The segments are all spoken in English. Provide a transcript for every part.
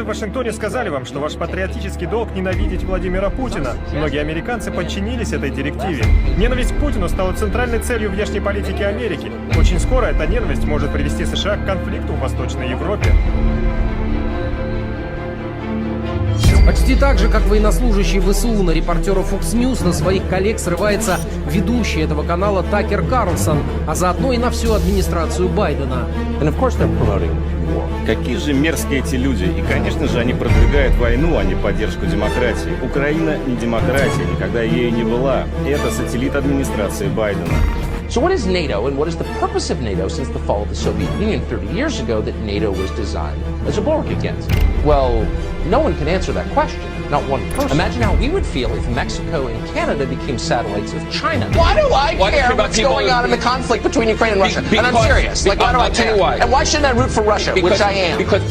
В Вашингтоне сказали вам, что ваш патриотический долг ненавидеть Владимира Путина. Многие американцы подчинились этой директиве. Ненависть к Путину стала центральной целью внешней политики Америки. Очень скоро эта ненависть может привести США к конфликту в Восточной Европе. Почти так же, как военнослужащий ВСУ на репортера Fox News, на своих коллег срывается ведущий этого канала Такер Карлсон, а заодно и на всю администрацию Байдена. Какие же мерзкие эти люди. И, конечно же, они продвигают войну, а не поддержку демократии. Украина не демократия, никогда ею не была. Это сателлит администрации Байдена. So what is NATO and what is the purpose of NATO since the fall of the Soviet Union 30 years ago that NATO was designed as a bulwark against? Well, no one can answer that question, not one person. Imagine how we would feel if Mexico and Canada became satellites of China. Why do I care what's going on in the conflict between Ukraine and Russia? And I'm serious. Like, why do I care? And why shouldn't I root for Russia, which I am? Because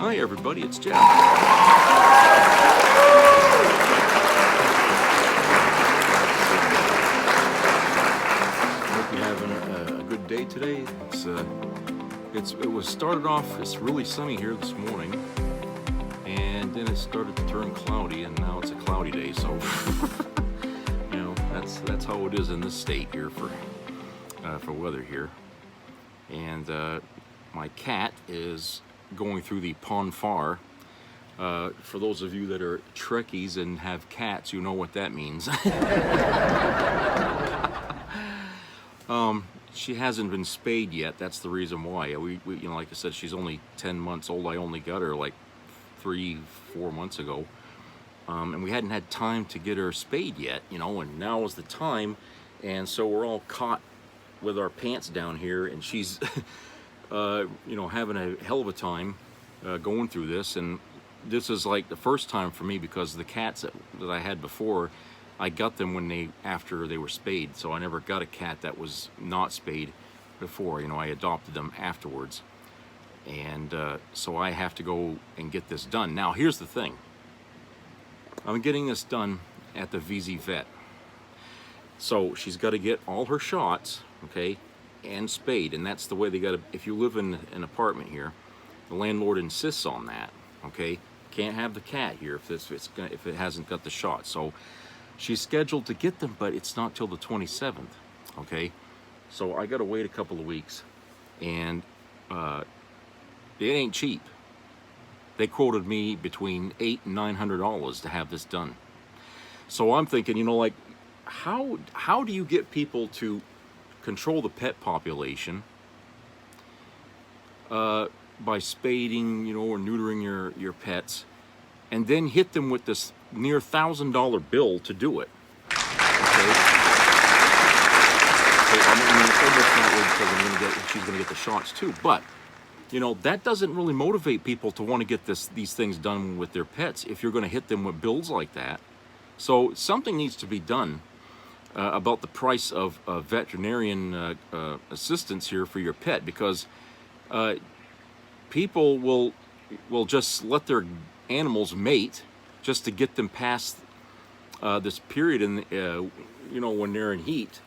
Hi everybody, it's Jeff. Hope you're having a good day today. It was started off, it's really sunny here this morning, and then it started to turn cloudy, and now it's a cloudy day, so you know, that's how it is in this state here for weather here. And my cat is going through the Pon farr. For those of you that are Trekkies and have cats, you know what that means. She hasn't been spayed yet. That's the reason why. We you know, like I said, she's only 10 months old. I only got her like 3-4 months ago, and we hadn't had time to get her spayed yet. You know, and now is the time, and so we're all caught with our pants down here, and she's you know, having a hell of a time going through this. And this is like the first time for me, because the cats that I had before, I got them after they were spayed. So I never got a cat that was not spayed before. You know, I adopted them afterwards, and so I have to go and get this done. Now here's the thing, I'm getting this done at the VZ Vet. So she's got to get all her shots, okay, and spayed, and that's the way they got to. If you live in an apartment here, the landlord insists on that. Okay, can't have the cat here if it hasn't got the shot. So she's scheduled to get them, but it's not till the 27th. Okay, so I got to wait a couple of weeks, and it ain't cheap. They quoted me between $800 and $900 to have this done. So I'm thinking, you know, like, how do you get people to control the pet population by spading, you know, or neutering your pets, and then hit them with this near $1,000 bill to do it? Okay. So, I mean, it's almost not really, because she's gonna get the shots too. But you know, that doesn't really motivate people to want to get these things done with their pets if you're going to hit them with bills like that. So something needs to be done about the price of veterinarian assistance here for your pet, because people will just let their animals mate just to get them past this period in you know, when they're in heat,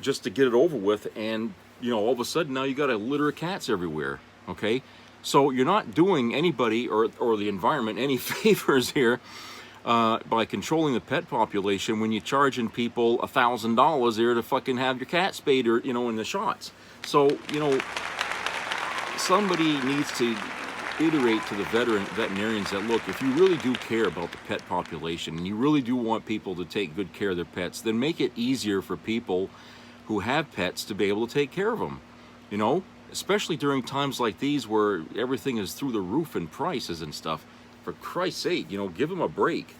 just to get it over with. And you know, all of a sudden now you got a litter of cats everywhere. Okay, so you're not doing anybody or the environment any favors here by controlling the pet population when you're charging people $1,000 there to fucking have your cat spayed, or you know, in the shots. So you know, somebody needs to iterate to the veterinarians that, look, if you really do care about the pet population and you really do want people to take good care of their pets, then make it easier for people who have pets to be able to take care of them. You know, especially during times like these where everything is through the roof in prices and stuff. for Christ's sake, give him a break.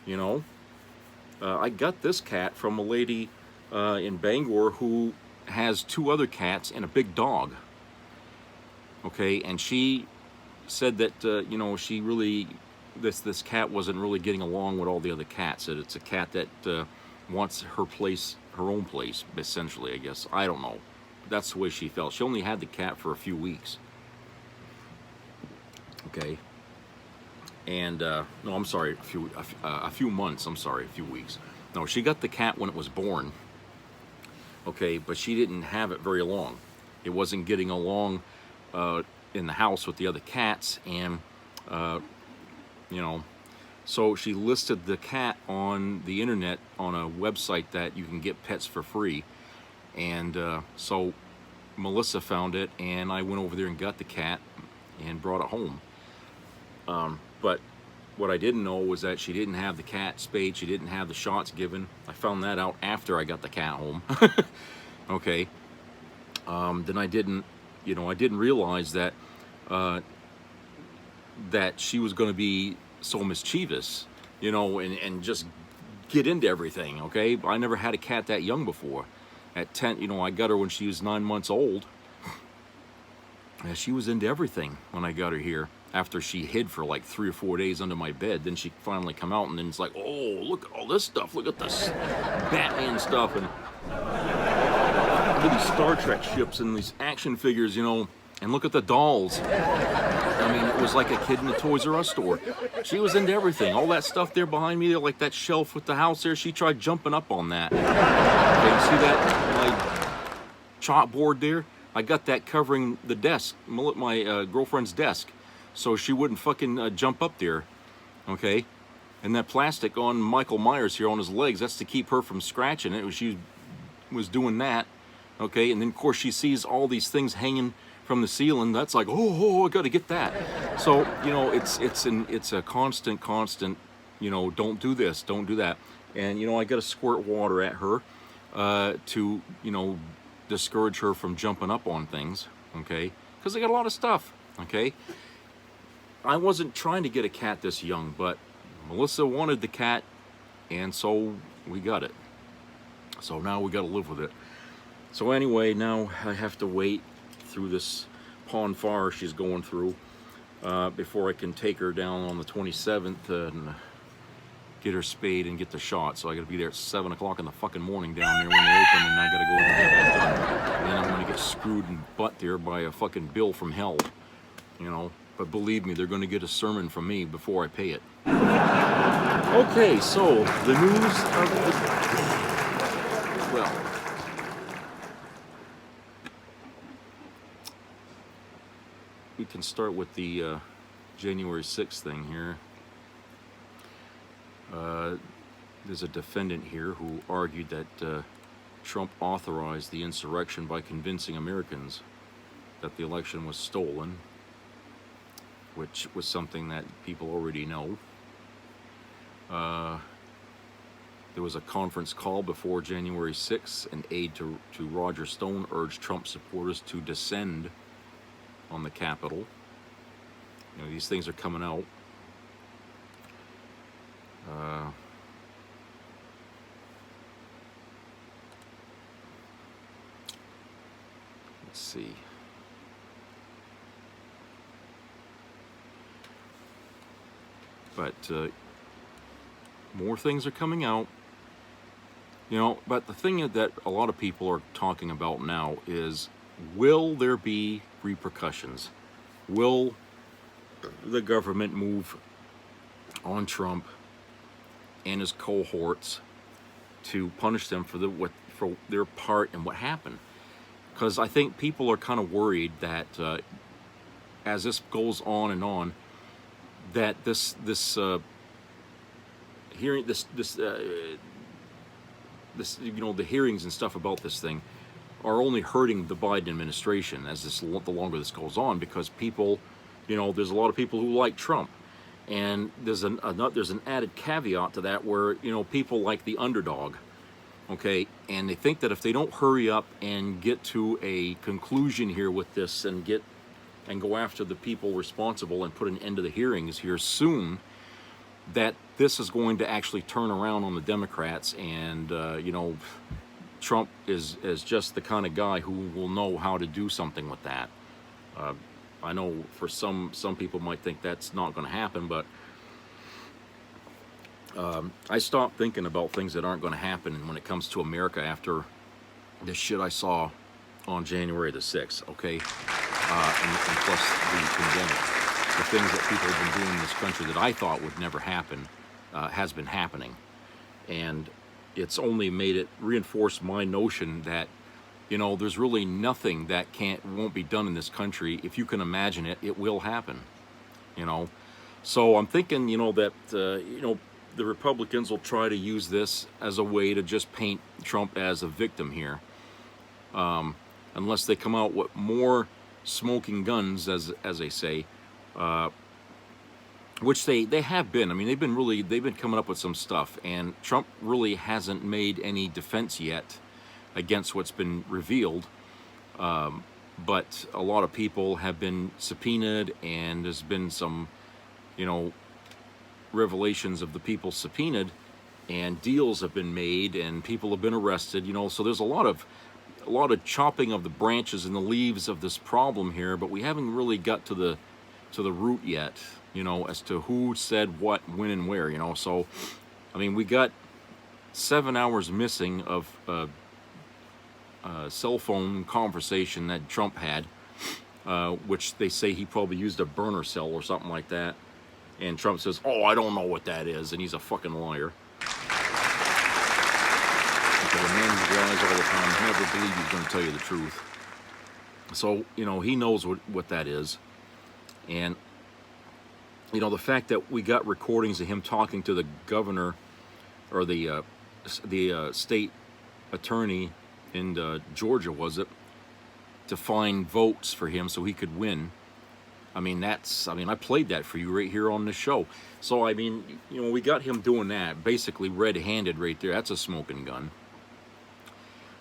I got this cat from a lady in Bangor who has 2 other cats and a big dog. Okay, and she said that she really this cat wasn't really getting along with all the other cats. That it's a cat that wants her own place, essentially. I guess, I don't know. That's the way she felt. She only had the cat for a few weeks. Okay. And no, I'm sorry, a few months. I'm sorry, a few weeks. No, she got the cat when it was born. Okay, but she didn't have it very long. It wasn't getting along in the house with the other cats, and so she listed the cat on the internet on a website that you can get pets for free. And so Melissa found it, and I went over there and got the cat and brought it home. But what I didn't know was that she didn't have the cat spayed. She didn't have the shots given. I found that out after I got the cat home. Okay. Then I didn't realize that that she was going to be so mischievous, and just get into everything. Okay. I never had a cat that young before. At 10, I got her when she was 9 months old. And she was into everything when I got her here. After she hid for like 3 or 4 days under my bed, then she finally come out, and then it's like, oh, look at all this stuff. Look at this Batman stuff, and look at these Star Trek ships and these action figures, and look at the dolls. I mean, it was like a kid in a Toys R Us store. She was into everything. All that stuff there behind me, there, like that shelf with the house there, she tried jumping up on that. Okay, see that? My chalkboard there? I got that covering the desk, my girlfriend's desk, so she wouldn't fucking jump up there. Okay? And that plastic on Michael Myers here on his legs, that's to keep her from scratching it. She was doing that. Okay? And then, of course, she sees all these things hanging from the ceiling. That's like, oh, I got to get that. So, it's a constant, don't do this, don't do that. And, I got to squirt water at her to, discourage her from jumping up on things, okay? Because they got a lot of stuff, okay? I wasn't trying to get a cat this young, but Melissa wanted the cat, and so we got it. So now we got to live with it. So anyway, now I have to wait through this pond fire she's going through before I can take her down on the 27th and get her spayed and get the shot. So I gotta be there at 7 o'clock in the fucking morning down there when they open, and I gotta go and get that done. And then I'm gonna get screwed in the butt there by a fucking bill from hell, But believe me, they're gonna get a sermon from me before I pay it. Okay, so the news of the... Well... We can start with the January 6th thing here. There's a defendant here who argued that Trump authorized the insurrection by convincing Americans that the election was stolen, which was something that people already know. There was a conference call before January 6th. An aide to Roger Stone urged Trump supporters to descend on the Capitol. These things are coming out. Let's see. But more things are coming out. But the thing that a lot of people are talking about now is, will there be repercussions? Will the government move on Trump and his cohorts to punish them for their part in what happened? Because I think people are kind of worried that as this goes on and on, that this hearing the hearings and stuff about this thing are only hurting the Biden administration the longer this goes on, because people, there's a lot of people who like Trump, and there's an added caveat to that where people like the underdog, okay, and they think that if they don't hurry up and get to a conclusion here with this and get and go after the people responsible and put an end to the hearings here soon, that this is going to actually turn around on the Democrats, and you know, Trump is just the kind of guy who will know how to do something with that. I know for some people might think that's not going to happen, but I stopped thinking about things that aren't going to happen when it comes to America after the shit I saw on January the 6th, okay? And plus the pandemic. The things that people have been doing in this country that I thought would never happen has been happening. And it's only made it reinforce my notion that, you know, there's really nothing that won't be done in this country. If you can imagine it, it will happen, you know? So I'm thinking, you know, that, you know, the Republicans will try to use this as a way to just paint Trump as a victim here. Unless they come out with more smoking guns, as they say, which they have been. I mean, they've been coming up with some stuff, and Trump really hasn't made any defense yet against what's been revealed. But a lot of people have been subpoenaed, and there's been some, you know, revelations of the people subpoenaed, and deals have been made, and people have been arrested, you know. So there's a lot of chopping of the branches and the leaves of this problem here, but we haven't really got to the root yet, you know, as to who said what, when, and where, you know. So, I mean, we got 7 hours missing of cell phone conversation that Trump had, which they say he probably used a burner cell or something like that. And Trump says, "Oh, I don't know what that is," and he's a fucking liar. Okay, a man who lies all the time, I never believe he's going to tell you the truth. So, you know, he knows what that is. And, you know, the fact that we got recordings of him talking to the governor or the state attorney in Georgia, was it, to find votes for him so he could win. I mean, I played that for you right here on the show. So, I mean, you know, we got him doing that, basically red-handed right there. That's a smoking gun.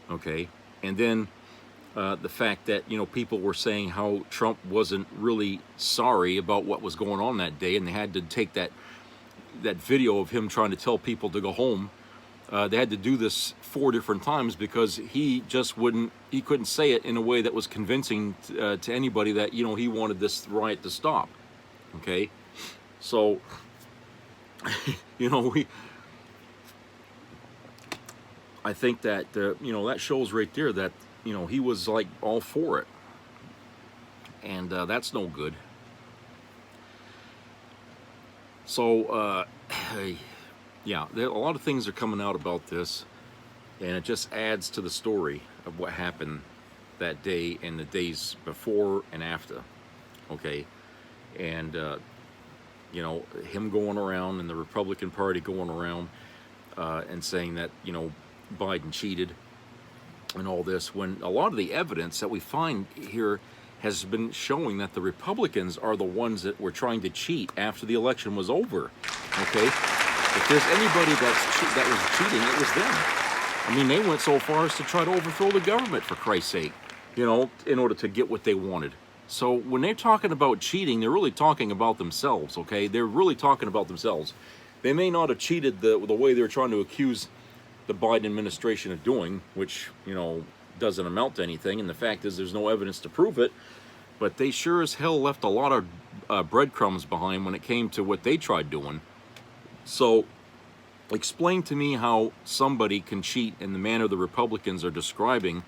Okay. And then the fact that, you know, people were saying how Trump wasn't really sorry about what was going on that day, and they had to take that video of him trying to tell people to go home. They had to do this 4 different times because he couldn't say it in a way that was convincing to anybody that, you know, he wanted this riot to stop. Okay. So, you know, I think that, you know, that shows right there that, you know, he was like all for it. And that's no good. So, yeah, a lot of things are coming out about this, and it just adds to the story of what happened that day and the days before and after. Okay. And, you know, him going around and the Republican Party going around and saying that, you know, Biden cheated and all this, when a lot of the evidence that we find here has been showing that the Republicans are the ones that were trying to cheat after the election was over. Okay. If there's anybody that was cheating, it was them. I mean, they went so far as to try to overthrow the government, for Christ's sake, you know, in order to get what they wanted. So when they're talking about cheating, they're really talking about themselves, okay? They're really talking about themselves. They may not have cheated the way they're trying to accuse the Biden administration of doing, which, you know, doesn't amount to anything, and the fact is there's no evidence to prove it, but they sure as hell left a lot of breadcrumbs behind when it came to what they tried doing. So, explain to me how somebody can cheat in the manner the Republicans are describing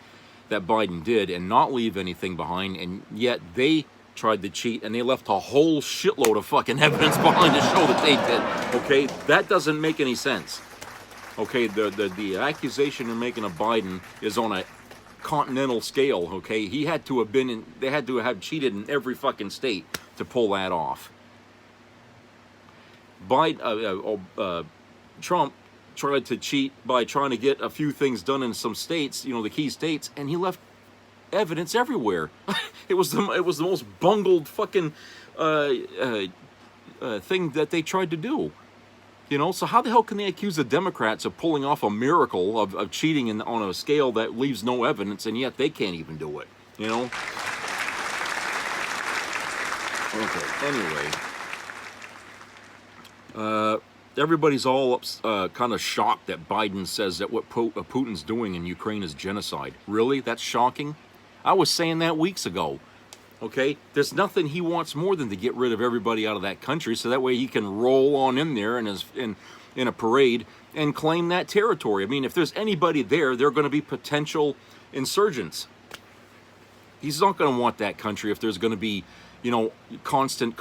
that Biden did and not leave anything behind, and yet they tried to cheat and they left a whole shitload of fucking evidence behind to show that they did. Okay, that doesn't make any sense. Okay, the accusation they're making of Biden is on a continental scale. Okay, they had to have cheated in every fucking state to pull that off. Trump tried to cheat by trying to get a few things done in some states, you know, the key states, and he left evidence everywhere. It was the most bungled fucking thing that they tried to do. You know, so how the hell can they accuse the Democrats of pulling off a miracle of cheating on a scale that leaves no evidence, and yet they can't even do it, you know? Okay. Anyway, everybody's all kind of shocked that Biden says that what Putin's doing in Ukraine is genocide. Really? That's shocking? I was saying that weeks ago. Okay? There's nothing he wants more than to get rid of everybody out of that country so that way he can roll on in there in a parade and claim that territory. I mean, if there's anybody there, they're going to be potential insurgents. He's not going to want that country if there's going to be, constant,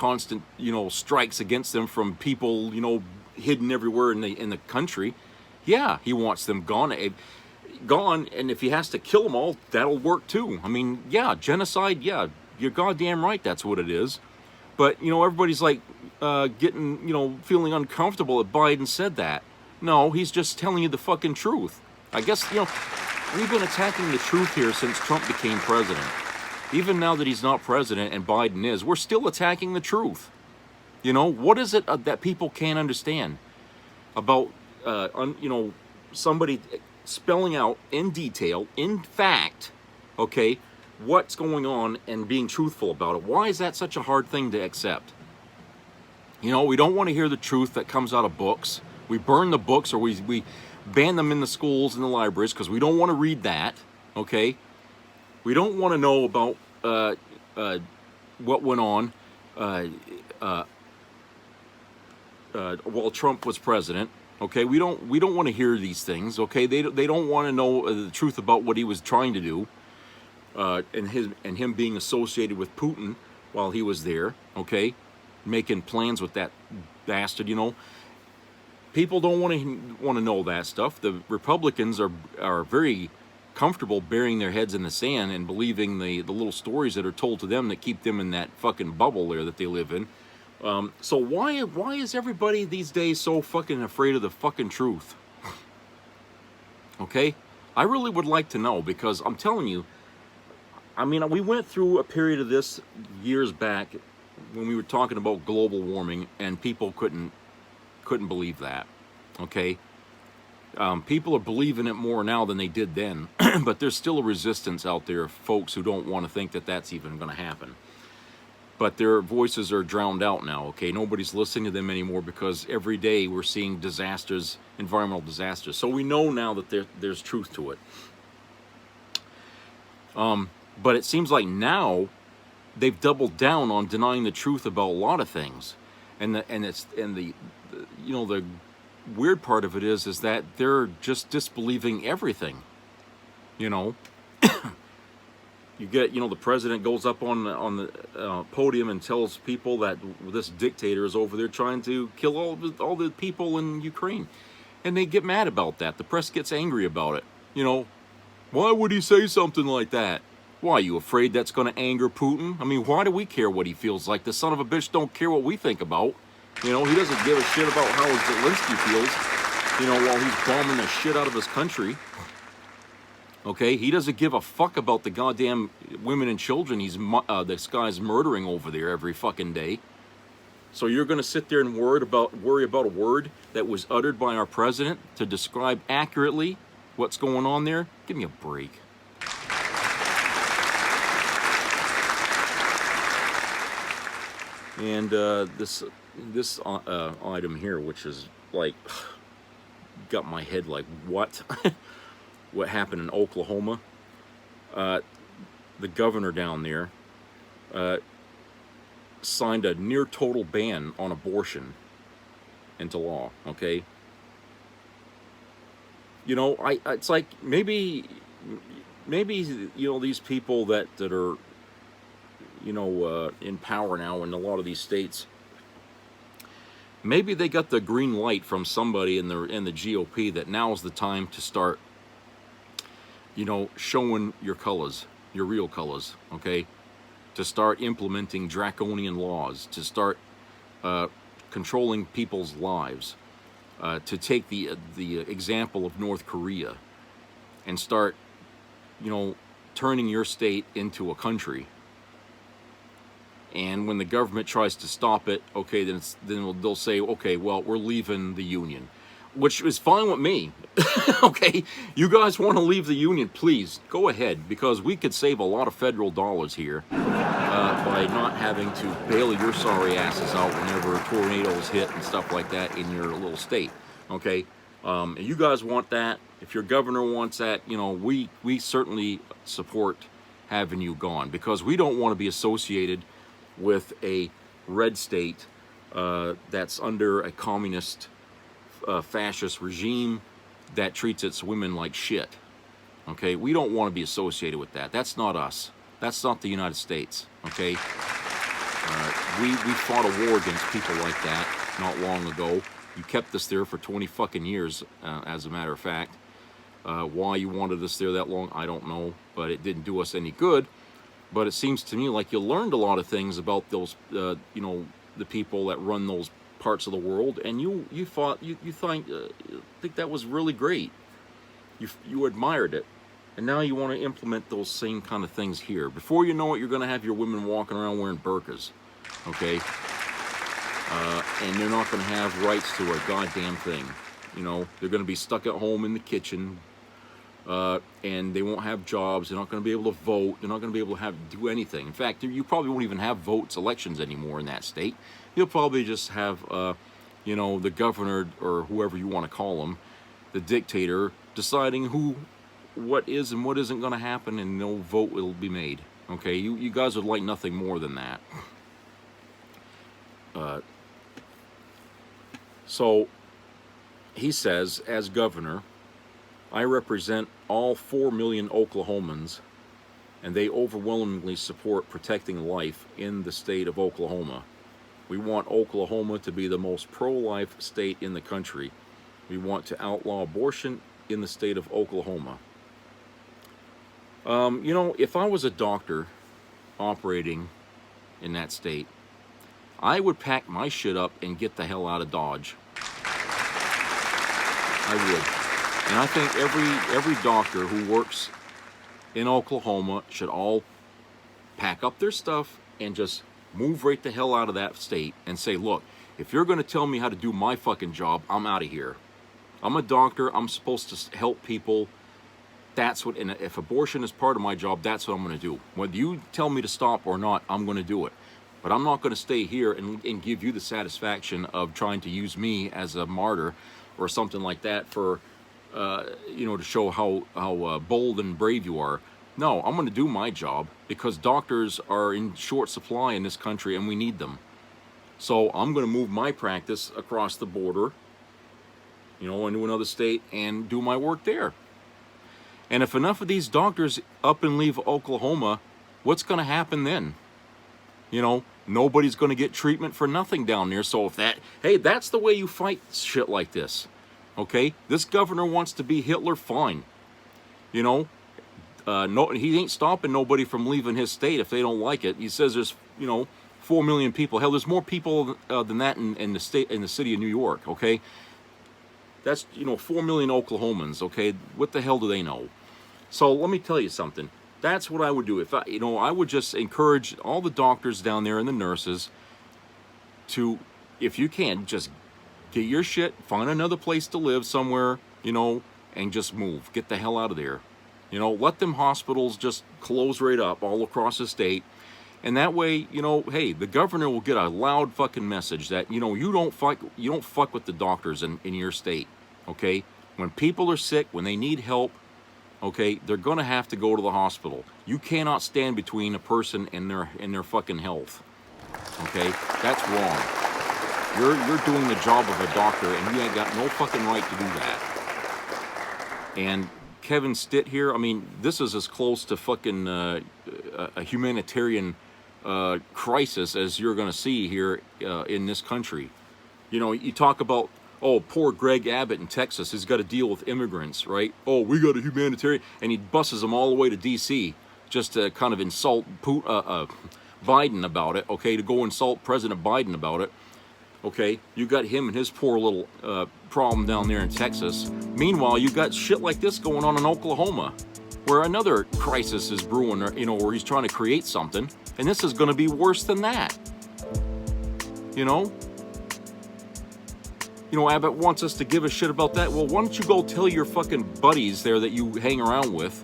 strikes against them from people, hidden everywhere in the country. Yeah, he wants them gone, and if he has to kill them all, that'll work too. I mean, yeah, genocide, yeah, you're goddamn right, that's what it is. But, everybody's like getting, feeling uncomfortable that Biden said that. No, he's just telling you the fucking truth. I guess, we've been attacking the truth here since Trump became president. Even now that he's not president and Biden is, we're still attacking the truth. What is it that people can't understand about, somebody spelling out in detail, in fact, okay, what's going on and being truthful about it? Why is that such a hard thing to accept? We don't want to hear the truth that comes out of books. We burn the books or we ban them in the schools and the libraries because we don't want to read that, okay? We don't want to know about what went on while Trump was president. Okay, we don't want to hear these things. Okay, they don't want to know the truth about what he was trying to do, and him being associated with Putin while he was there. Okay, making plans with that bastard. People don't want to know that stuff. The Republicans are very comfortable burying their heads in the sand and believing the little stories that are told to them that keep them in that fucking bubble there that they live in. So why is everybody these days so fucking afraid of the fucking truth? Okay? I really would like to know, because I'm telling you, I mean, we went through a period of this years back when we were talking about global warming and people couldn't believe that. Okay? People are believing it more now than they did then, but there's still a resistance out there of folks who don't want to think that that's even going to happen. But their voices are drowned out now, okay? Nobody's listening to them anymore because every day we're seeing disasters, environmental disasters. So we know now that there's truth to it. But it seems like now they've doubled down on denying the truth about a lot of things. And the weird part of it is that they're just disbelieving everything. You get, the president goes up on the podium and tells people that this dictator is over there trying to kill all the people in Ukraine, and they get mad about that. The press gets angry about it. Why would he say something like that? Why, are you afraid that's going to anger Putin? I mean, why do we care what he feels like? The son of a bitch don't care what we think about. He doesn't give a shit about how Zelensky feels, while he's bombing the shit out of his country. Okay, he doesn't give a fuck about the goddamn women and children this guy's murdering over there every fucking day. So you're going to sit there and worry about a word that was uttered by our president to describe accurately what's going on there? Give me a break. And this item here, which is like got my head like, what? What happened in Oklahoma? The governor down there signed a near total ban on abortion into law. Okay. It's like maybe these people that are in power now in a lot of these states, maybe they got the green light from somebody in the GOP that now's the time to start showing your colors, your real colors, okay? To start implementing draconian laws, to start controlling people's lives, to take the example of North Korea and start, turning your state into a country. And when the government tries to stop it, okay, then they'll say, okay, well, we're leaving the union. Which is fine with me. Okay, you guys want to leave the union, please go ahead, because we could save a lot of federal dollars here by by not having to bail your sorry asses out whenever tornadoes hit and stuff like that in your little state. Okay, and you guys want that. If your governor wants that, you know, we certainly support having you gone, because we don't want to be associated with a red state that's under a communist fascist regime that treats its women like shit. Okay, we don't want to be associated with that. That's not us. That's not the United States. Okay, we fought a war against people like that not long ago. You kept us there for 20 fucking years, as a matter of fact. Why you wanted us there that long, I don't know, but it didn't do us any good. But it seems to me like you learned a lot of things about those, you know, the people that run those parts of the world, and you think that was really great. You admired it, and now you want to implement those same kind of things here. Before you know it, you're going to have your women walking around wearing burqas, okay? And they're not going to have rights to a goddamn thing. You know, they're going to be stuck at home in the kitchen, and they won't have jobs. They're not going to be able to vote. They're not going to be able to do anything. In fact, you probably won't even have elections anymore in that state. You'll probably just have, you know, the governor or whoever you want to call him, the dictator, deciding what is and what isn't going to happen, and no vote will be made. Okay, you guys would like nothing more than that. So he says, as governor, I represent all 4 million Oklahomans, and they overwhelmingly support protecting life in the state of Oklahoma. We want Oklahoma to be the most pro-life state in the country. We want to outlaw abortion in the state of Oklahoma. You know, if I was a doctor operating in that state, I would pack my shit up and get the hell out of Dodge. I would. And I think every doctor who works in Oklahoma should all pack up their stuff and just move right the hell out of that state and say, look, if you're going to tell me how to do my fucking job, I'm out of here. I'm a doctor. I'm supposed to help people. That's what, and if abortion is part of my job, that's what I'm going to do. Whether you tell me to stop or not, I'm going to do it. But I'm not going to stay here and give you the satisfaction of trying to use me as a martyr or something like that for, you know, to show how bold and brave you are. No, I'm going to do my job because doctors are in short supply in this country and we need them. So I'm going to move my practice across the border, you know, into another state and do my work there. And if enough of these doctors up and leave Oklahoma, what's going to happen then? You know, nobody's going to get treatment for nothing down there. So if hey, that's the way you fight shit like this. Okay? This governor wants to be Hitler, fine. You know, no, he ain't stopping nobody from leaving his state if they don't like it. He says there's, you know, 4 million people. Hell, there's more people than that in the city of New York, okay? That's, you know, 4 million Oklahomans, okay? What the hell do they know? So let me tell you something. That's what I would do. If I would just encourage all the doctors down there and the nurses to, if you can, just get your shit, find another place to live somewhere, you know, and just move. Get the hell out of there. You know, let them hospitals just close right up all across the state. And that way, you know, hey, the governor will get a loud fucking message that, you know, you don't fuck with the doctors in your state, okay? When people are sick, when they need help, okay, they're going to have to go to the hospital. You cannot stand between a person and their fucking health. Okay? That's wrong. You're doing the job of a doctor and you ain't got no fucking right to do that. And Kevin Stitt here, I mean, this is as close to fucking a humanitarian crisis as you're going to see here in this country. You know, you talk about, oh, poor Greg Abbott in Texas has got to deal with immigrants, right? Oh, we got a humanitarian, and he buses them all the way to D.C. just to kind of insult Biden about it, okay, to go insult President Biden about it, okay? You got him and his poor little problem down there in Texas. Meanwhile, you got shit like this going on in Oklahoma, where another crisis is brewing, you know, where he's trying to create something, and this is going to be worse than that, you know? You know, Abbott wants us to give a shit about that. Well, why don't you go tell your fucking buddies there that you hang around with,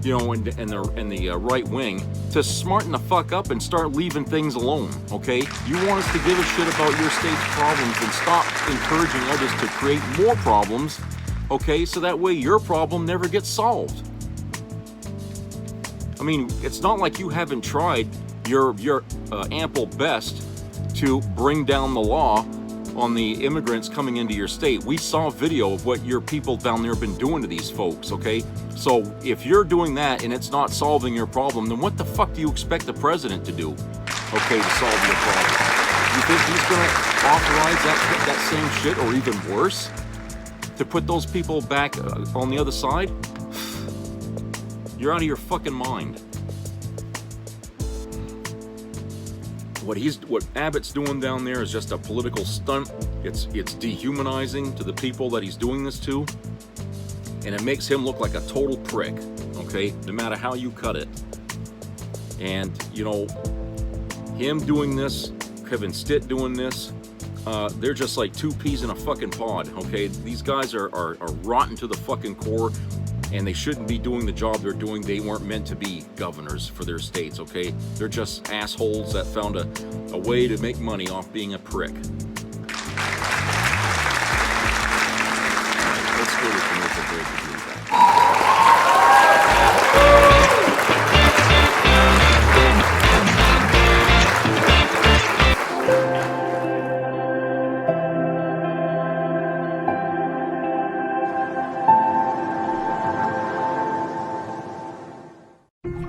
you know, and the right wing to smarten the fuck up and start leaving things alone, okay? You want us to give a shit about your state's problems and stop encouraging others to create more problems, okay? So that way your problem never gets solved. I mean, it's not like you haven't tried your ample best to bring down the law on the immigrants coming into your state. We saw video of what your people down there have been doing to these folks, okay? So if you're doing that and it's not solving your problem, then what the fuck do you expect the president to do, okay, to solve your problem? You think he's gonna authorize that same shit, or even worse, to put those people back on the other side? You're out of your fucking mind. What Abbott's doing down there is just a political stunt. It's dehumanizing to the people that he's doing this to, and it makes him look like a total prick, okay? No matter how you cut it. And, you know, him doing this, Kevin Stitt doing this, they're just like two peas in a fucking pod, okay? These guys are rotten to the fucking core, and they shouldn't be doing the job they're doing. They weren't meant to be governors for their states, okay? They're just assholes that found a way to make money off being a prick. All right, let's go to commercial break and do that.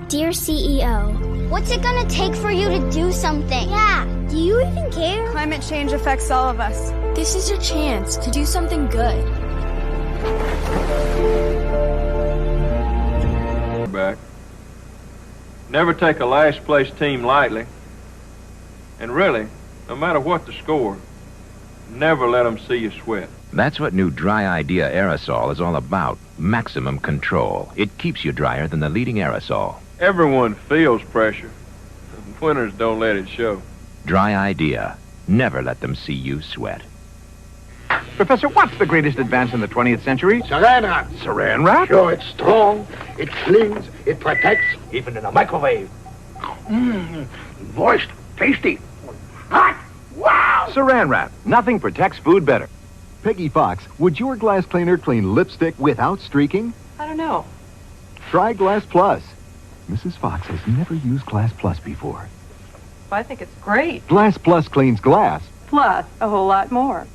Dear CEO, what's it gonna take for you to do something? Yeah, do you even care? Climate change affects all of us. This is your chance to do something good. Back. Never take a last place team lightly. And really, no matter what the score, never let them see you sweat. That's what new Dry Idea aerosol is all about. Maximum control. It keeps you drier than the leading aerosol. Everyone feels pressure. Winners don't let it show. Dry Idea. Never let them see you sweat. Professor, what's the greatest advance in the 20th century? Saran wrap. Saran wrap? Sure, it's strong, it clings, it protects, even in a microwave. Moist, tasty, hot, wow! Saran wrap. Nothing protects food better. Peggy Fox, would your glass cleaner clean lipstick without streaking? I don't know. Try Glass Plus. Mrs. Fox has never used Glass Plus before. I think it's great. Glass Plus cleans glass. Plus, a whole lot more.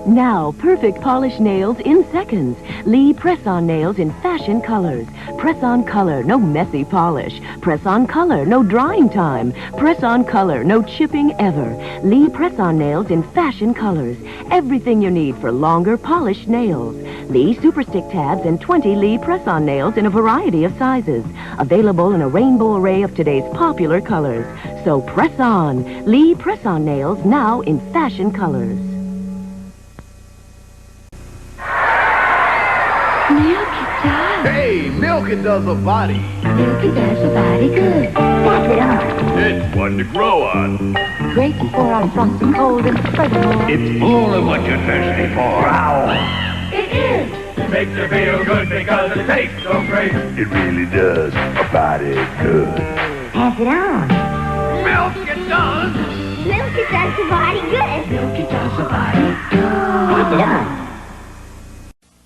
Now, perfect polished nails in seconds. Lee press-on nails in fashion colors. Press-on color, no messy polish. Press-on color, no drying time. Press-on color, no chipping ever. Lee press-on nails in fashion colors. Everything you need for longer, polished nails. Lee Superstick tabs and 20 Lee press-on nails in a variety of sizes. Available in a rainbow array of today's popular colors. So press on. Lee press-on nails now in fashion colors. Hey, milk it does a body. Milk it does a body good. Pop it on. It's one to grow on. Great for our frosty cold and furthermore. It's full of what you're thirsty for. Ow! It is. It makes you feel good because it tastes so great. It really does a body good. Pass it on. Milk it does. Milk it does a body good. Milk it does a body good. Pass it on.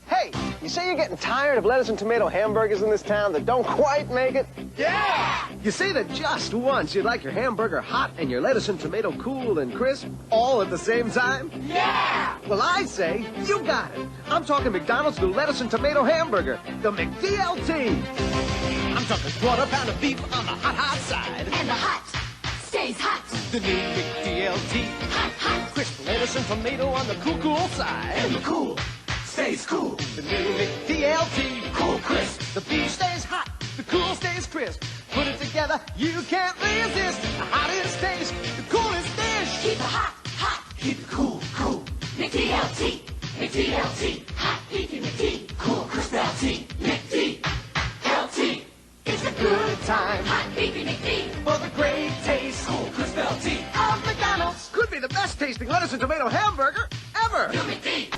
Hey, you say you're getting tired of lettuce and tomato hamburgers in this town that don't quite make it? Yeah! You say that just once you'd like your hamburger hot and your lettuce and tomato cool and crisp all at the same time? Yeah! Well, I say you got it. I'm talking McDonald's new lettuce and tomato hamburger, the McDLT. I'm talking quarter pound of beef on the hot, hot side. And the hot stays hot. The new McDLT. Hot, hot. Crisp lettuce and tomato on the cool, cool side. And the cool stays cool. The new McDLT. Cool crisp. The beef stays hot, the cool stays crisp. Put it together, you can't resist. The hottest taste, the coolest dish. Keep it hot, hot. Keep it cool, cool. McDLT. McDLT. Hot beefy McD. Cool crisp LT. McDLT. It's a good time. Hot beefy McD. For the great taste. Cool crisp LT. Of McDonald's. Could be the best tasting lettuce and tomato hamburger ever. New McD.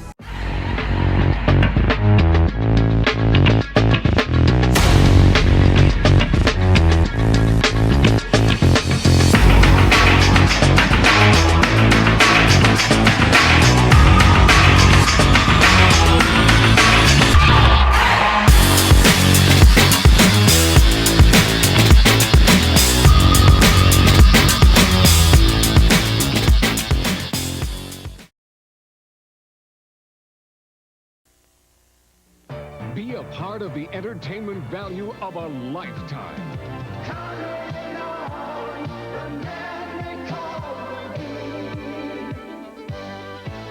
Be a part of the entertainment value of a lifetime.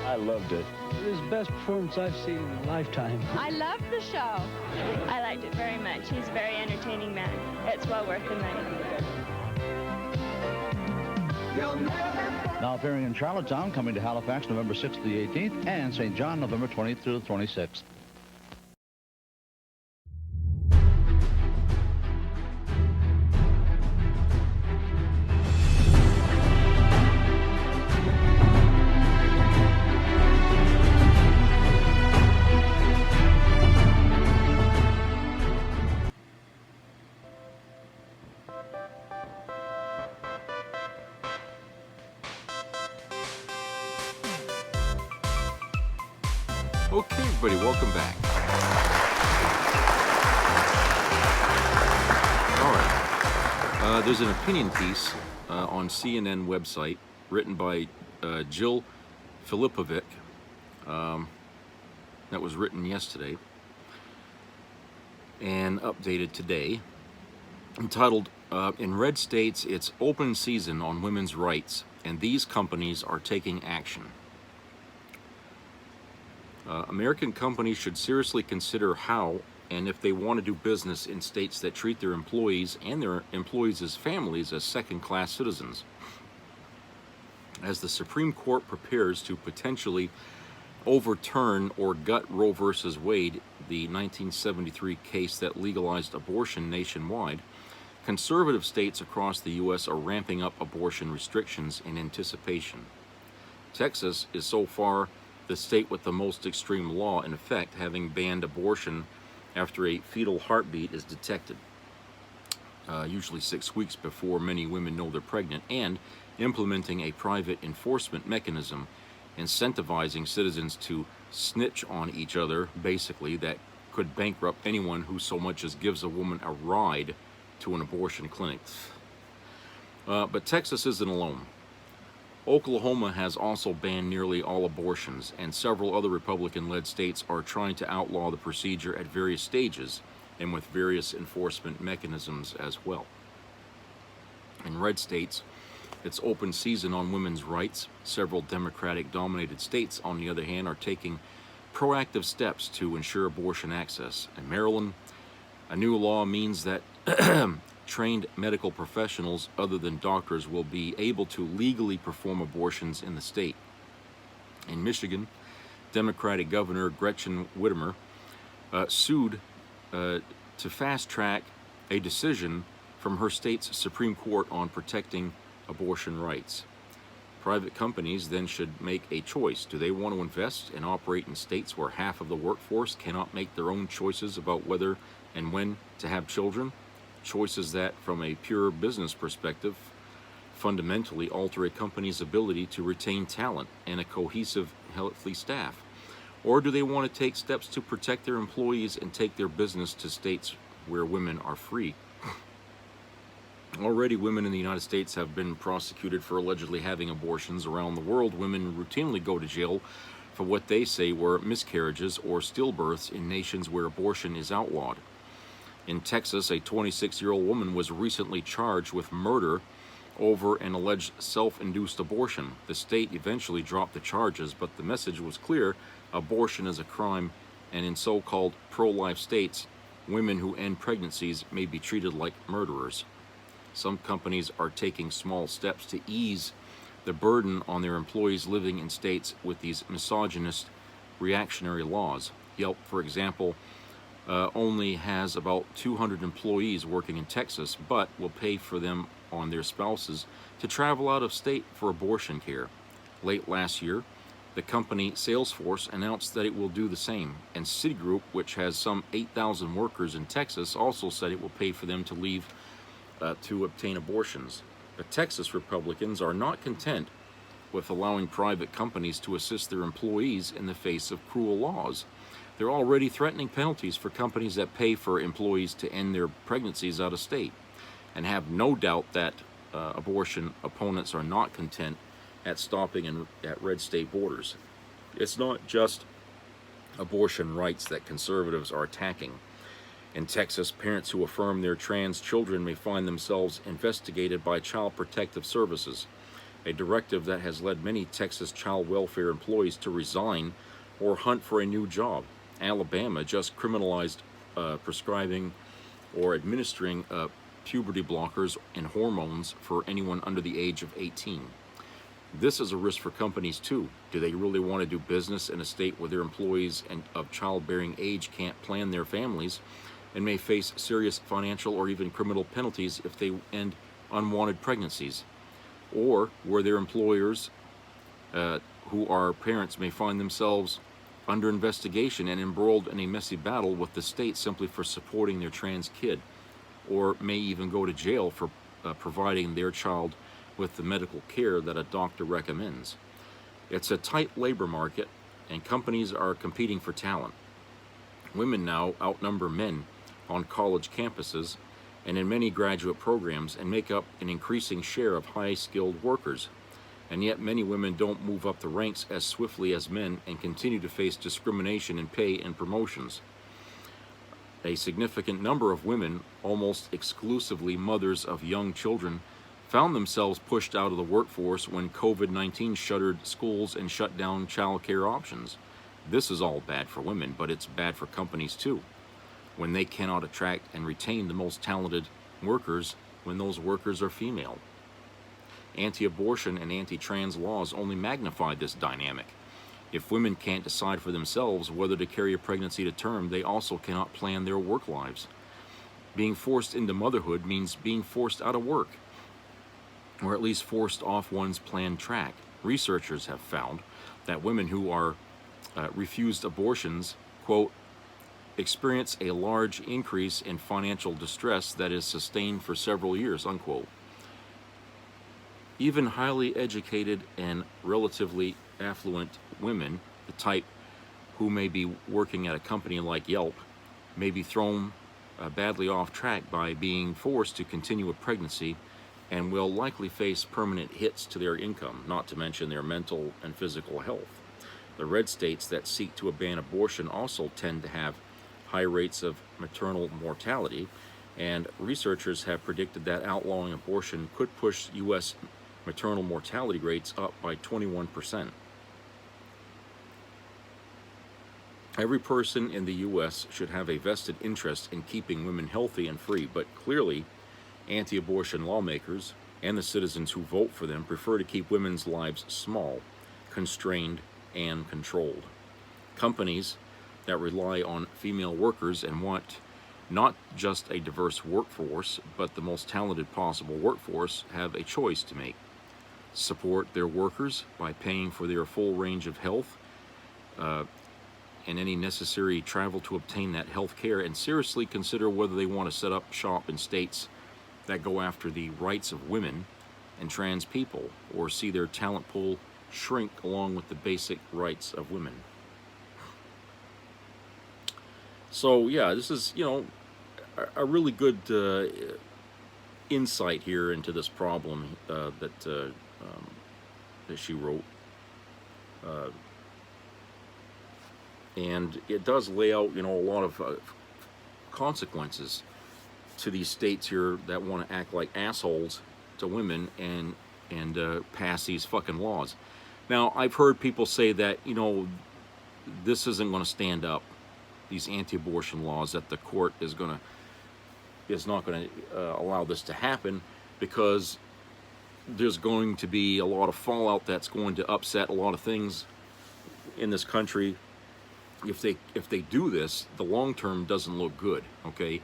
I loved it. It was the best performance I've seen in a lifetime. I loved the show. I liked it very much. He's a very entertaining man. It's well worth the money. Now appearing in Charlottetown, coming to Halifax November 6th to the 18th, and St. John November 20th through the 26th. Okay, everybody, welcome back. All right. There's an opinion piece on CNN website written by Jill Filipovic that was written yesterday and updated today, entitled, In Red States, It's Open Season on Women's Rights, and These Companies Are Taking Action. American companies should seriously consider how and if they want to do business in states that treat their employees and their employees' families as second-class citizens. As the Supreme Court prepares to potentially overturn or gut Roe v. Wade, the 1973 case that legalized abortion nationwide, conservative states across the U.S. are ramping up abortion restrictions in anticipation. Texas is so far the state with the most extreme law in effect, having banned abortion after a fetal heartbeat is detected, usually 6 weeks before many women know they're pregnant, and implementing a private enforcement mechanism incentivizing citizens to snitch on each other, basically, that could bankrupt anyone who so much as gives a woman a ride to an abortion clinic. But Texas isn't alone. Oklahoma has also banned nearly all abortions, and several other Republican-led states are trying to outlaw the procedure at various stages and with various enforcement mechanisms as well. In red states, it's open season on women's rights. Several Democratic-dominated states, on the other hand, are taking proactive steps to ensure abortion access. In Maryland, a new law means that trained medical professionals other than doctors will be able to legally perform abortions in the state. In Michigan, Democratic Governor Gretchen Whitmer sued to fast-track a decision from her state's Supreme Court on protecting abortion rights. Private companies then should make a choice. Do they want to invest and operate in states where half of the workforce cannot make their own choices about whether and when to have children? Choices that, from a pure business perspective, fundamentally alter a company's ability to retain talent and a cohesive, healthy staff? Or do they want to take steps to protect their employees and take their business to states where women are free? Already, women in the United States have been prosecuted for allegedly having abortions. Around the world, women routinely go to jail for what they say were miscarriages or stillbirths in nations where abortion is outlawed. In Texas, a 26-year-old woman was recently charged with murder over an alleged self-induced abortion. The state eventually dropped the charges, but the message was clear: abortion is a crime, and in so-called pro-life states, women who end pregnancies may be treated like murderers. Some companies are taking small steps to ease the burden on their employees living in states with these misogynist, reactionary laws. Yelp, for example, only has about 200 employees working in Texas, but will pay for them on their spouses to travel out of state for abortion care. Late last year, the company Salesforce announced that it will do the same, and Citigroup, which has some 8,000 workers in Texas, also said it will pay for them to leave to obtain abortions. But Texas Republicans are not content with allowing private companies to assist their employees in the face of cruel laws. They're already threatening penalties for companies that pay for employees to end their pregnancies out of state, and have no doubt that abortion opponents are not content at stopping at red state borders. It's not just abortion rights that conservatives are attacking. In Texas, parents who affirm their trans children may find themselves investigated by Child Protective Services, a directive that has led many Texas child welfare employees to resign or hunt for a new job. Alabama just criminalized prescribing or administering puberty blockers and hormones for anyone under the age of 18. This is a risk for companies too. Do they really want to do business in a state where their employees of childbearing age can't plan their families and may face serious financial or even criminal penalties if they end unwanted pregnancies? Or where their employers who are parents may find themselves under investigation and embroiled in a messy battle with the state simply for supporting their trans kid, or may even go to jail for providing their child with the medical care that a doctor recommends. It's a tight labor market, and companies are competing for talent. Women now outnumber men on college campuses and in many graduate programs, and make up an increasing share of high-skilled workers. And yet many women don't move up the ranks as swiftly as men and continue to face discrimination in pay and promotions. A significant number of women, almost exclusively mothers of young children, found themselves pushed out of the workforce when COVID-19 shuttered schools and shut down childcare options. This is all bad for women, but it's bad for companies too, when they cannot attract and retain the most talented workers when those workers are female. Anti-abortion and anti-trans laws only magnify this dynamic. If women can't decide for themselves whether to carry a pregnancy to term, they also cannot plan their work lives. Being forced into motherhood means being forced out of work, or at least forced off one's planned track. Researchers have found that women who are refused abortions, quote, experience a large increase in financial distress that is sustained for several years, unquote. Even highly educated and relatively affluent women, the type who may be working at a company like Yelp, may be thrown badly off track by being forced to continue a pregnancy, and will likely face permanent hits to their income, not to mention their mental and physical health. The red states that seek to ban abortion also tend to have high rates of maternal mortality, and researchers have predicted that outlawing abortion could push U.S. maternal mortality rates up by 21%. Every person in the U.S. should have a vested interest in keeping women healthy and free, but clearly anti-abortion lawmakers and the citizens who vote for them prefer to keep women's lives small, constrained, and controlled. Companies that rely on female workers and want not just a diverse workforce, but the most talented possible workforce, have a choice to make. Support their workers by paying for their full range of health and any necessary travel to obtain that health care, and seriously consider whether they want to set up shop in states that go after the rights of women and trans people, or see their talent pool shrink along with the basic rights of women. So yeah, this is, a really good insight here into this problem that she wrote. And it does lay out, a lot of consequences to these states here that want to act like assholes to women and pass these fucking laws. Now, I've heard people say that, this isn't going to stand up, these anti-abortion laws, that the court is not going to allow this to happen, because there's going to be a lot of fallout that's going to upset a lot of things in this country. If they do this, the long term doesn't look good, okay?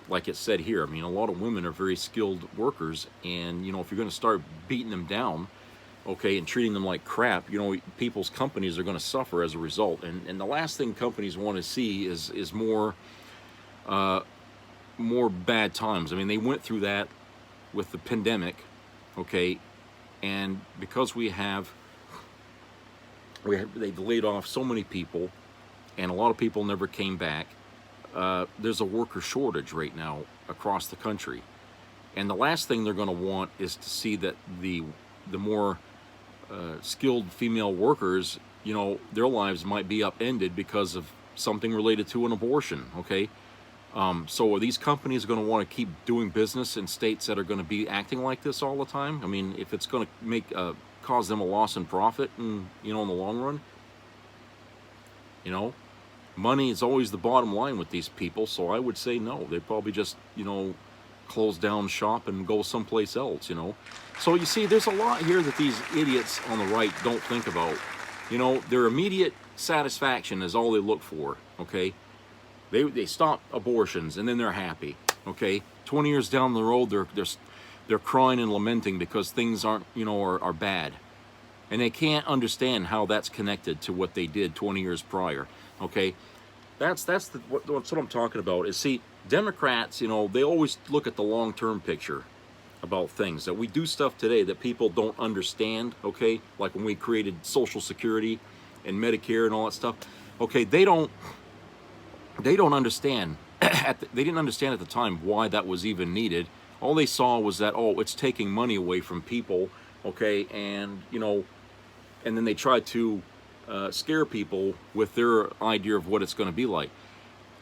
Like it said here, a lot of women are very skilled workers, and, if you're going to start beating them down, okay, and treating them like crap, people's companies are going to suffer as a result. And the last thing companies want to see is more bad times. They went through that with the pandemic, okay, and because they've laid off so many people, and a lot of people never came back. There's a worker shortage right now across the country, and the last thing they're going to want is to see that the more skilled female workers you know, their lives might be upended because of something related to an abortion, okay? So are these companies going to want to keep doing business in states that are going to be acting like this all the time? I mean, if it's going to make cause them a loss in profit, and you know, in the long run, you know, money is always the bottom line with these people. So I would say no. They probably just, you know, close down shop and go someplace else. You know, so you see, there's a lot here that these idiots on the right don't think about. You know, their immediate satisfaction is all they look for. Okay. They stop abortions and then they're happy, okay? 20 years down the road, they're crying and lamenting because things aren't, you know, are bad. And they can't understand how that's connected to what they did 20 years prior, okay? That's what I'm talking about is, see, Democrats, you know, they always look at the long-term picture about things, that we do stuff today that people don't understand, okay? Like when we created Social Security and Medicare and all that stuff, okay, they don't understand, they didn't understand at the time why that was even needed. All they saw was that, oh, it's taking money away from people, okay, and, you know, and then they tried to scare people with their idea of what it's going to be like.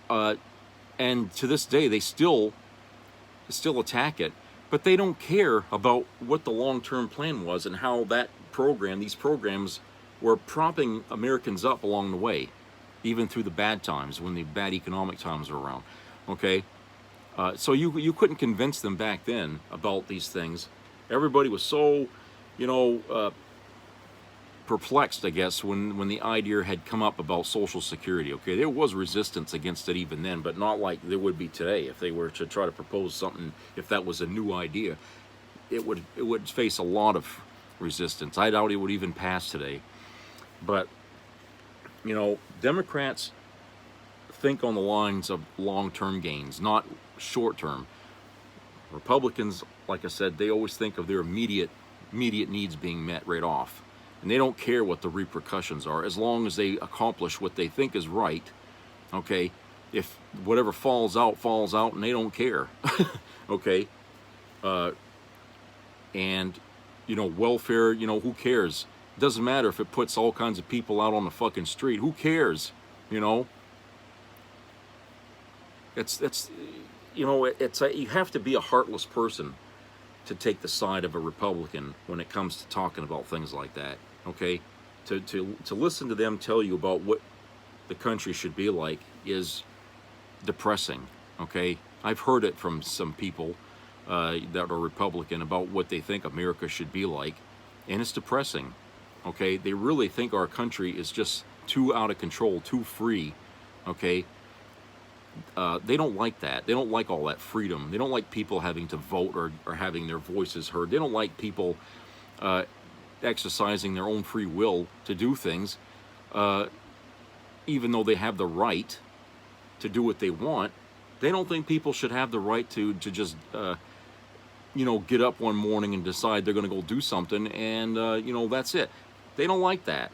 And to this day, they still attack it, but they don't care about what the long-term plan was and how that program, these programs, were propping Americans up along the way, even through the bad times, when the bad economic times were around, okay? So you couldn't convince them back then about these things. Everybody was so, you know, perplexed, I guess, when the idea had come up about Social Security, okay? There was resistance against it even then, but not like there would be today. If they were to try to propose something, if that was a new idea, it would face a lot of resistance. I doubt it would even pass today. But, you know, Democrats think on the lines of long-term gains, not short-term. Republicans, like I said, they always think of their immediate needs being met right off. And they don't care what the repercussions are, as long as they accomplish what they think is right, okay? If whatever falls out, and they don't care, okay? And, you know, welfare, you know, who cares? It doesn't matter if it puts all kinds of people out on the fucking street. Who cares, you know? It's you know, you have to be a heartless person to take the side of a Republican when it comes to talking about things like that, okay? To listen to them tell you about what the country should be like is depressing, okay? I've heard it from some people that are Republican about what they think America should be like, and it's depressing, okay? They really think our country is just too out of control, too free, okay? They don't like that. They don't like all that freedom. They don't like people having to vote or having their voices heard. They don't like people exercising their own free will to do things, even though they have the right to do what they want. They don't think people should have the right to just, you know, get up one morning and decide they're going to go do something and, you know, that's it. They don't like that.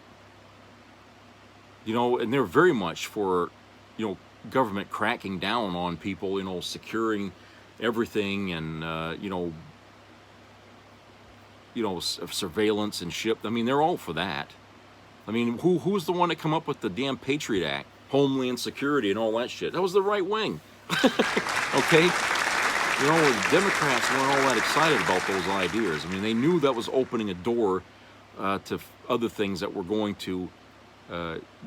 You know, and they're very much for, you know, government cracking down on people, you know, securing everything and, you know, surveillance and shit. I mean, they're all for that. I mean, who's the one that come up with the damn Patriot Act, Homeland Security and all that shit? That was the right wing. Okay? You know, the Democrats weren't all that excited about those ideas. I mean, they knew that was opening a door to other things that were going to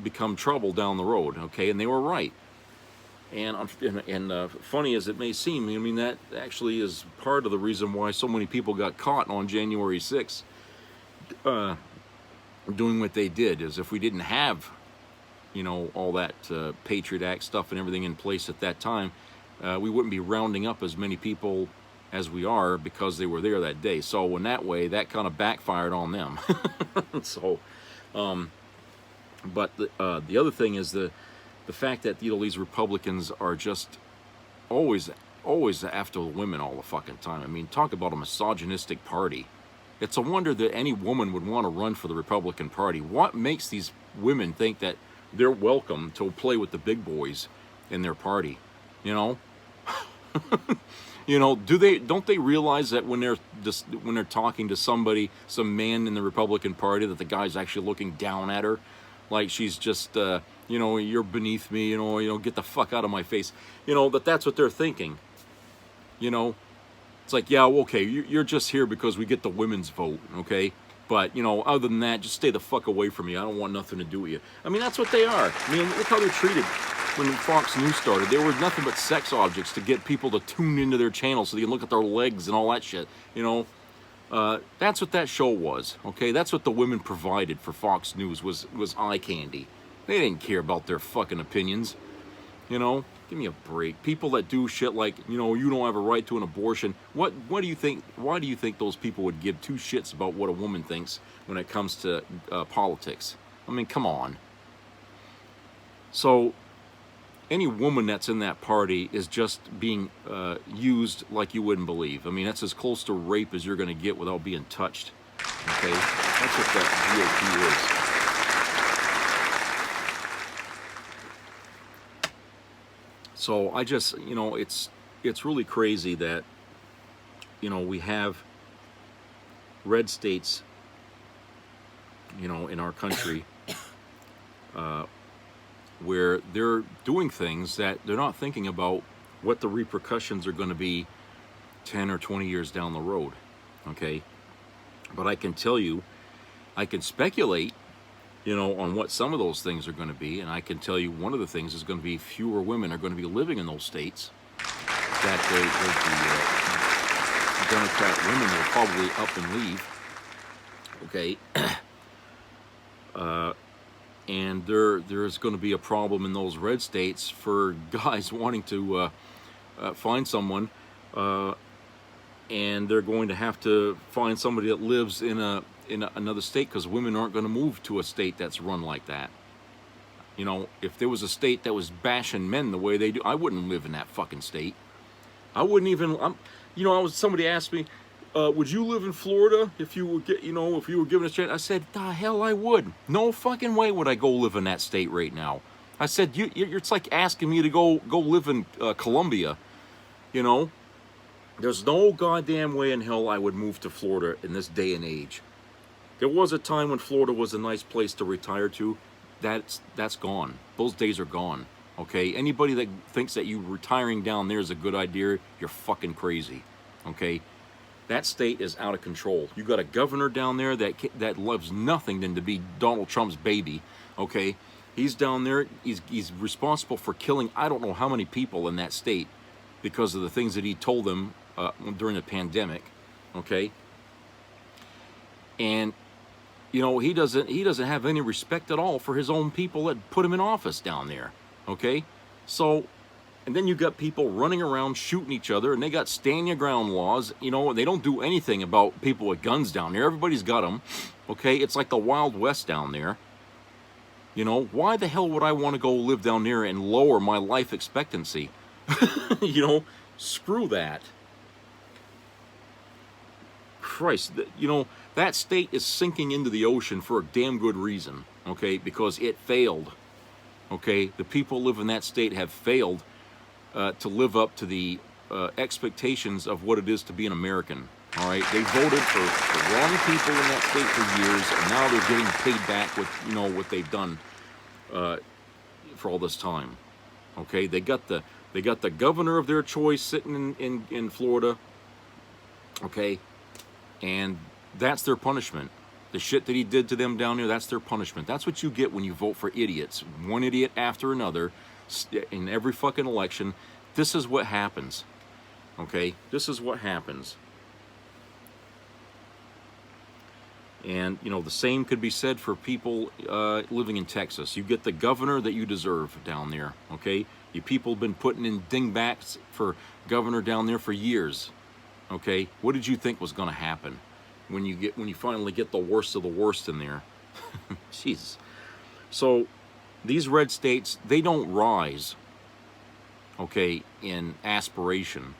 become trouble down the road, okay? And they were right. And funny as it may seem, I mean, that actually is part of the reason why so many people got caught on January 6th doing what they did. Is if we didn't have, you know, all that Patriot Act stuff and everything in place at that time, we wouldn't be rounding up as many people as we are because they were there that day. So in that way, that kind of backfired on them. So, but the other thing is the fact that, you know, these Republicans are just always after the women all the fucking time. I mean, talk about a misogynistic party. It's a wonder that any woman would want to run for the Republican Party. What makes these women think that they're welcome to play with the big boys in their party? You know? You know, don't they realize that when they're talking to somebody, some man in the Republican Party, that the guy's actually looking down at her? like she's just, you know, you're beneath me, you know, get the fuck out of my face. You know, that's what they're thinking. You know, it's like, yeah, okay, you're just here because we get the women's vote, okay? But, you know, other than that, just stay the fuck away from me. I don't want nothing to do with you. I mean, that's what they are. I mean, look how they're treated. When Fox News started, there were nothing but sex objects to get people to tune into their channel so they can look at their legs and all that shit, you know? That's what that show was, okay? That's what the women provided for Fox News, was eye candy. They didn't care about their fucking opinions, you know? Give me a break. People that do shit like, you know, you don't have a right to an abortion. What do you think? Why do you think those people would give two shits about what a woman thinks when it comes to politics? I mean, come on. So, any woman that's in that party is just being used like you wouldn't believe. I mean, that's as close to rape as you're going to get without being touched. Okay? That's what that GOP is. So I just, you know, it's really crazy that, you know, we have red states, you know, in our country where they're doing things that they're not thinking about what the repercussions are going to be 10 or 20 years down the road, okay? But I can tell you, I can speculate, you know, on what some of those things are going to be, and I can tell you one of the things is going to be fewer women are going to be living in those states, that the Democrat women will probably up and leave, okay? And there's going to be a problem in those red states for guys wanting to find someone, and they're going to have to find somebody that lives in another state, because women aren't going to move to a state that's run like that. You know, if there was a state that was bashing men the way they do, I wouldn't live in that fucking state. I wouldn't even. You know, somebody asked me, would you live in Florida if you were if you were given a chance? I said, the hell I would. No fucking way would I go live in that state right now. I said, it's like asking me to go live in Colombia. You know, there's no goddamn way in hell I would move to Florida in this day and age. There was a time when Florida was a nice place to retire to. That's gone. Those days are gone. Okay? Anybody that thinks that you retiring down there is a good idea, you're fucking crazy. Okay? That state is out of control. You got a governor down there that loves nothing than to be Donald Trump's baby. Okay? He's down there. He's responsible for killing I don't know how many people in that state because of the things that he told them during the pandemic. Okay? And you know, he doesn't have any respect at all for his own people that put him in office down there, okay? So, and then you got people running around shooting each other, and they got stand your ground laws, you know, and they don't do anything about people with guns down there. Everybody's got them, okay? It's like the Wild West down there. You know, why the hell would I want to go live down there and lower my life expectancy? You know, screw that. Christ, you know, that state is sinking into the ocean for a damn good reason, okay? Because it failed, okay? The people live in that state have failed to live up to the expectations of what it is to be an American, all right? They voted for the wrong people in that state for years, and now they're getting paid back with, you know, what they've done for all this time, okay? They got the governor of their choice sitting in Florida, okay? And that's their punishment. The shit that he did to them down there, that's their punishment. That's what you get when you vote for idiots. One idiot after another in every fucking election. This is what happens. Okay? This is what happens. And, you know, the same could be said for people living in Texas. You get the governor that you deserve down there. Okay? You people have been putting in dingbats for governor down there for years. Okay, what did you think was going to happen when you finally get the worst of the worst in there? Jesus. So these red states, they don't rise, okay, in aspiration.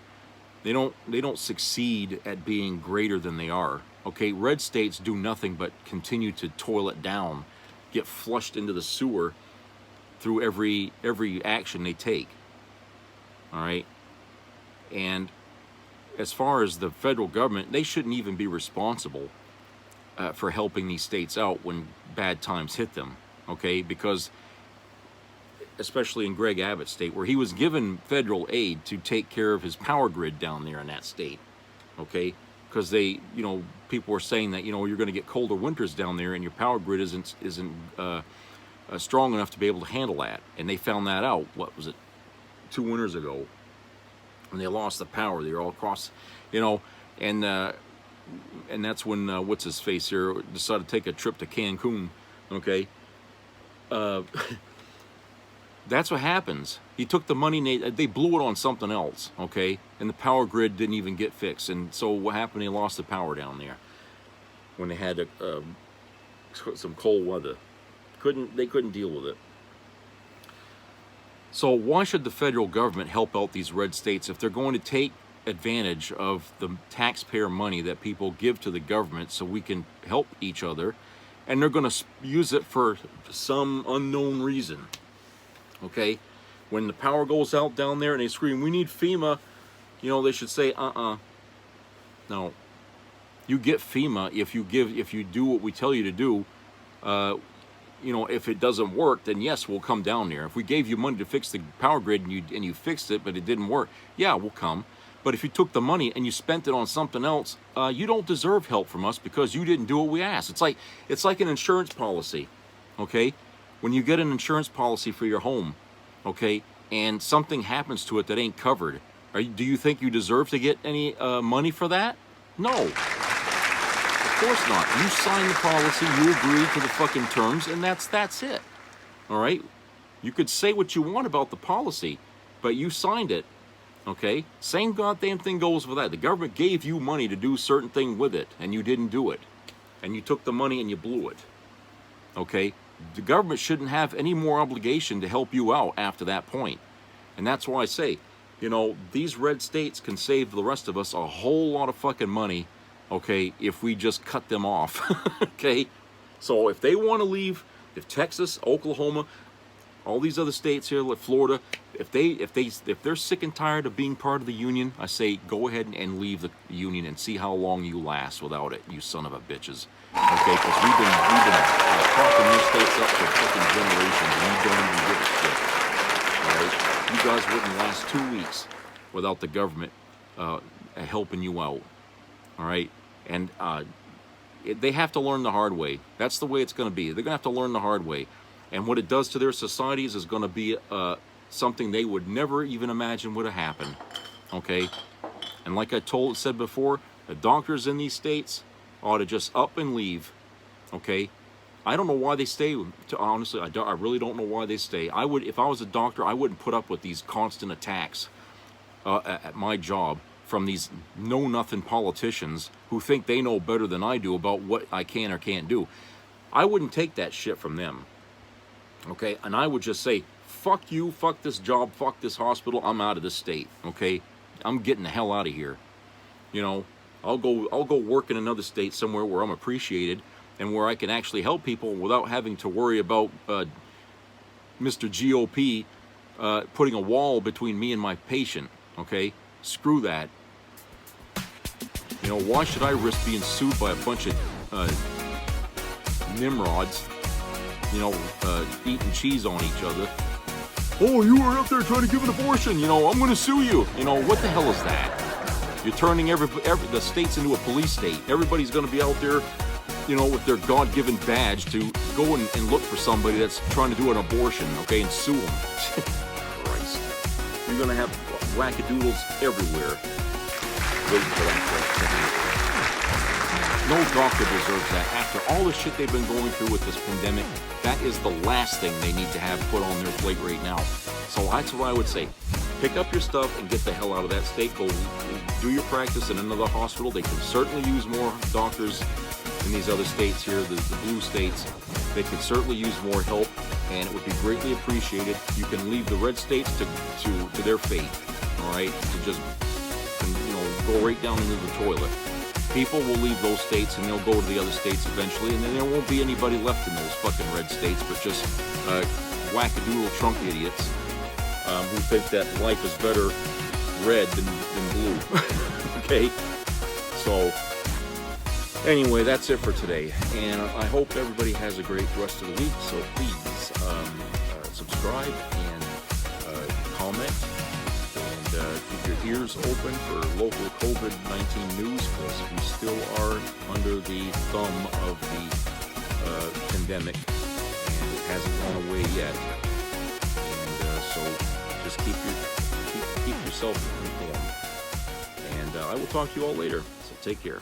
They don't succeed at being greater than they are. Okay, red states do nothing but continue to toilet down, get flushed into the sewer through every action they take. All right, and as far as the federal government, they shouldn't even be responsible for helping these states out when bad times hit them. okay? Because, especially in Greg Abbott's state, where he was given federal aid to take care of his power grid down there in that state, okay? Because they, you know, people were saying that, you know, you're going to get colder winters down there and your power grid isn't strong enough to be able to handle that. And they found that out, what was it, 2 winters ago, and they lost the power. They were all across, you know, and that's when what's his face here decided to take a trip to Cancun, okay? That's what happens. He took the money and they blew it on something else, okay? And the power grid didn't even get fixed. And so what happened? They lost the power down there when they had some cold weather. They couldn't deal with it. So why should the federal government help out these red states if they're going to take advantage of the taxpayer money that people give to the government so we can help each other, and they're going to use it for some unknown reason? Okay, when the power goes out down there and they scream, "We need FEMA," you know, they should say, no. You get FEMA if you do what we tell you to do. You know, if it doesn't work, then yes, we'll come down there. If we gave you money to fix the power grid and you fixed it, but it didn't work, yeah, we'll come. But if you took the money and you spent it on something else, you don't deserve help from us because you didn't do what we asked. It's like an insurance policy, okay? When you get an insurance policy for your home, okay, and something happens to it that ain't covered, do you think you deserve to get any money for that? No. Of course not. You sign the policy, you agree to the fucking terms, and that's it. All right? You could say what you want about the policy, but you signed it, okay? Same goddamn thing goes with that. The government gave you money to do certain thing with it, and you didn't do it. And you took the money and you blew it, okay? The government shouldn't have any more obligation to help you out after that point. And that's why I say, you know, these red states can save the rest of us a whole lot of fucking money, okay, if we just cut them off, okay? So if they want to leave, if Texas, Oklahoma, all these other states here, like Florida, if they're sick and tired of being part of the union, I say go ahead and leave the union and see how long you last without it, you son of a bitches. Okay, because we've been propping these states up for fucking generations, and you don't even give a shit. All right, you guys wouldn't last 2 weeks without the government helping you out. All right, and they have to learn the hard way. That's the way it's going to be. They're going to have to learn the hard way, and what it does to their societies is going to be something they would never even imagine would have happened. Okay, and like I said before, the doctors in these states ought to just up and leave, okay? I don't know why they stay. Honestly, I really don't know why they stay. I would, if I was a doctor, I wouldn't put up with these constant attacks at my job from these know-nothing politicians who think they know better than I do about what I can or can't do. I wouldn't take that shit from them, okay? And I would just say, fuck you, fuck this job, fuck this hospital, I'm out of this state, okay? I'm getting the hell out of here, you know? I'll go work in another state somewhere where I'm appreciated and where I can actually help people without having to worry about Mr. GOP putting a wall between me and my patient, okay? Screw that. You know, why should I risk being sued by a bunch of nimrods, you know, eating cheese on each other? Oh, you were up there trying to give an abortion, you know, I'm going to sue you. You know, what the hell is that? You're turning the states into a police state. Everybody's going to be out there, you know, with their God-given badge to go and look for somebody that's trying to do an abortion, okay, and sue them. Christ. You're going to have wackadoodles everywhere waiting for that. No doctor deserves that. After all the shit they've been going through with this pandemic, that is the last thing they need to have put on their plate right now. So that's what I would say. Pick up your stuff and get the hell out of that state. Go do your practice in another hospital. They can certainly use more doctors in these other states here, the blue states. They can certainly use more help, and it would be greatly appreciated. You can leave the red states to their fate, all right? To just, you know, go right down into the toilet. People will leave those states and they'll go to the other states eventually, and then there won't be anybody left in those fucking red states but just wackadoodle trunk idiots who think that life is better red than blue. Okay? So, Anyway, that's it for today, and I hope everybody has a great rest of the week. So please subscribe and comment, and keep your ears open for local COVID-19 news, because we still are under the thumb of the pandemic, and it hasn't gone away yet. And so just keep yourself informed. And I will talk to you all later. So take care.